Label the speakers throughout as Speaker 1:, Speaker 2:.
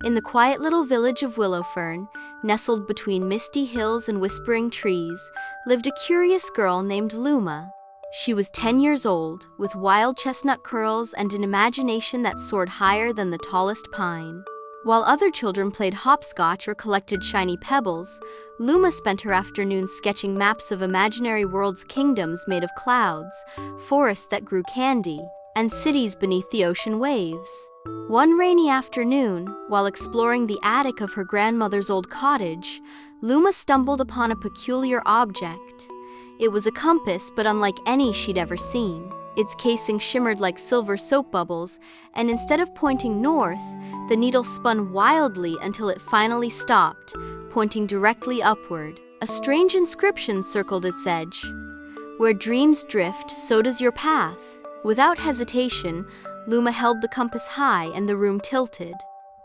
Speaker 1: In the quiet little village of Willowfern, nestled between misty hills and whispering trees, lived a curious girl named Luma. She was 10 years old, with wild chestnut curls and an imagination that soared higher than the tallest pine. While other children played hopscotch or collected shiny pebbles, Luma spent her afternoons sketching maps of imaginary worlds, kingdoms made of clouds, forests that grew candy, and cities beneath the ocean waves. One rainy afternoon, while exploring the attic of her grandmother's old cottage, Luma stumbled upon a peculiar object. It was a compass, but unlike any she'd ever seen. Its casing shimmered like silver soap bubbles, and instead of pointing north, the needle spun wildly until it finally stopped, pointing directly upward. A strange inscription circled its edge. "Where dreams drift, so does your path." Without hesitation, Luma held the compass high and the room tilted.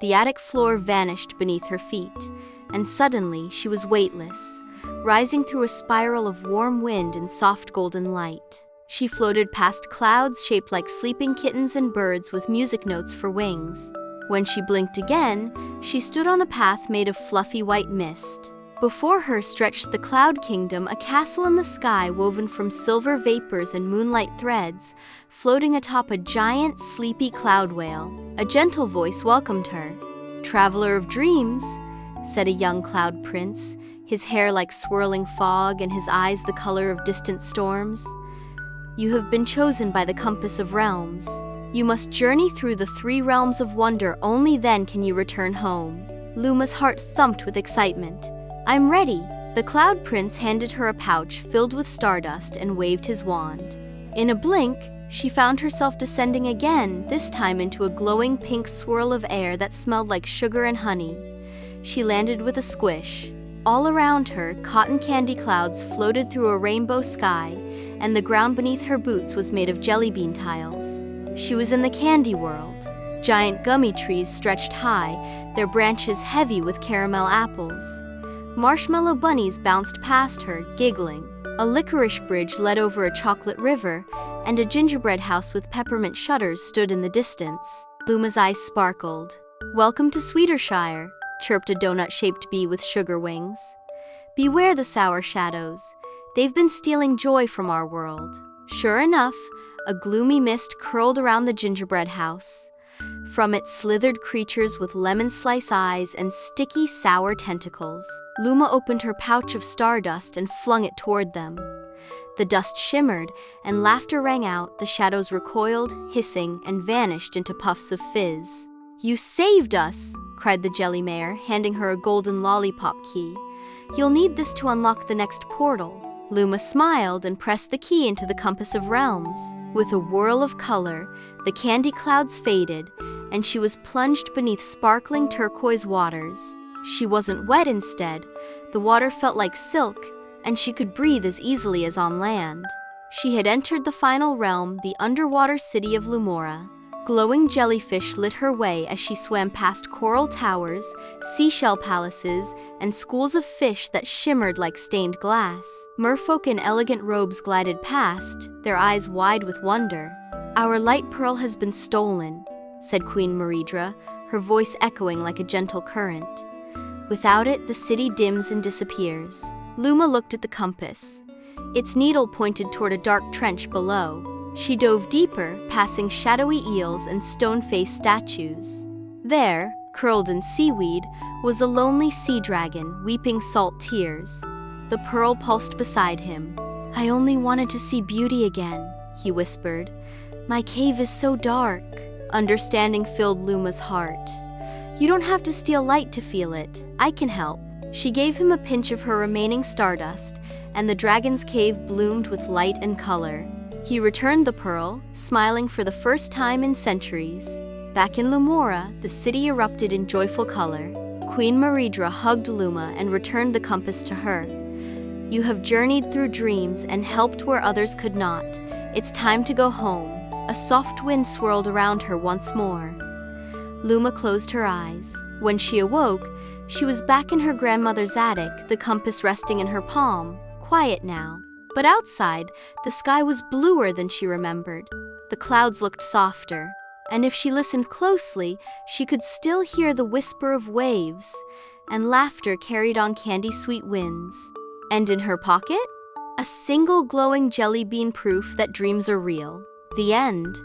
Speaker 1: The attic floor vanished beneath her feet, and suddenly she was weightless, rising through a spiral of warm wind and soft golden light. She floated past clouds shaped like sleeping kittens and birds with music notes for wings. When she blinked again, she stood on a path made of fluffy white mist. Before her stretched the Cloud Kingdom, a castle in the sky woven from silver vapors and moonlight threads, floating atop a giant, sleepy cloud whale. A gentle voice welcomed her. "Traveler of dreams," said a young cloud prince, his hair like swirling fog and his eyes the color of distant storms. "You have been chosen by the compass of realms. You must journey through the 3 realms of wonder, only then can you return home." Luma's heart thumped with excitement. "I'm ready." The Cloud Prince handed her a pouch filled with stardust and waved his wand. In a blink, she found herself descending again, this time into a glowing pink swirl of air that smelled like sugar and honey. She landed with a squish. All around her, cotton candy clouds floated through a rainbow sky, and the ground beneath her boots was made of jelly bean tiles. She was in the candy world. Giant gummy trees stretched high, their branches heavy with caramel apples. Marshmallow bunnies bounced past her, giggling. A licorice bridge led over a chocolate river, and a gingerbread house with peppermint shutters stood in the distance. Luma's eyes sparkled. "Welcome to Sweetershire," chirped a donut-shaped bee with sugar wings. "Beware the sour shadows. They've been stealing joy from our world." Sure enough, a gloomy mist curled around the gingerbread house. From it slithered creatures with lemon slice eyes and sticky, sour tentacles. Luma opened her pouch of stardust and flung it toward them. The dust shimmered, and laughter rang out. The shadows recoiled, hissing, and vanished into puffs of fizz. "You saved us!" cried the Jelly Mayor, handing her a golden lollipop key. "You'll need this to unlock the next portal." Luma smiled and pressed the key into the compass of realms. With a whirl of color, the candy clouds faded, and she was plunged beneath sparkling turquoise waters. She wasn't wet instead. The water felt like silk, and she could breathe as easily as on land. She had entered the final realm, the underwater city of Lumora. Glowing jellyfish lit her way as she swam past coral towers, seashell palaces, and schools of fish that shimmered like stained glass. Merfolk in elegant robes glided past, their eyes wide with wonder. "Our light pearl has been stolen," said Queen Maridra, her voice echoing like a gentle current. "Without it, the city dims and disappears." Luma looked at the compass. Its needle pointed toward a dark trench below. She dove deeper, passing shadowy eels and stone-faced statues. There, curled in seaweed, was a lonely sea dragon, weeping salt tears. The pearl pulsed beside him. "I only wanted to see beauty again," he whispered. "My cave is so dark." Understanding filled Luma's heart. "You don't have to steal light to feel it. I can help." She gave him a pinch of her remaining stardust, and the dragon's cave bloomed with light and color. He returned the pearl, smiling for the first time in centuries. Back in Lumora, the city erupted in joyful color. Queen Maridra hugged Luma and returned the compass to her. "You have journeyed through dreams and helped where others could not. It's time to go home." A soft wind swirled around her once more. Luma closed her eyes. When she awoke, she was back in her grandmother's attic, the compass resting in her palm, quiet now. But outside, the sky was bluer than she remembered. The clouds looked softer. And if she listened closely, she could still hear the whisper of waves and laughter carried on candy-sweet winds. And in her pocket, a single glowing jelly bean, proof that dreams are real. The end.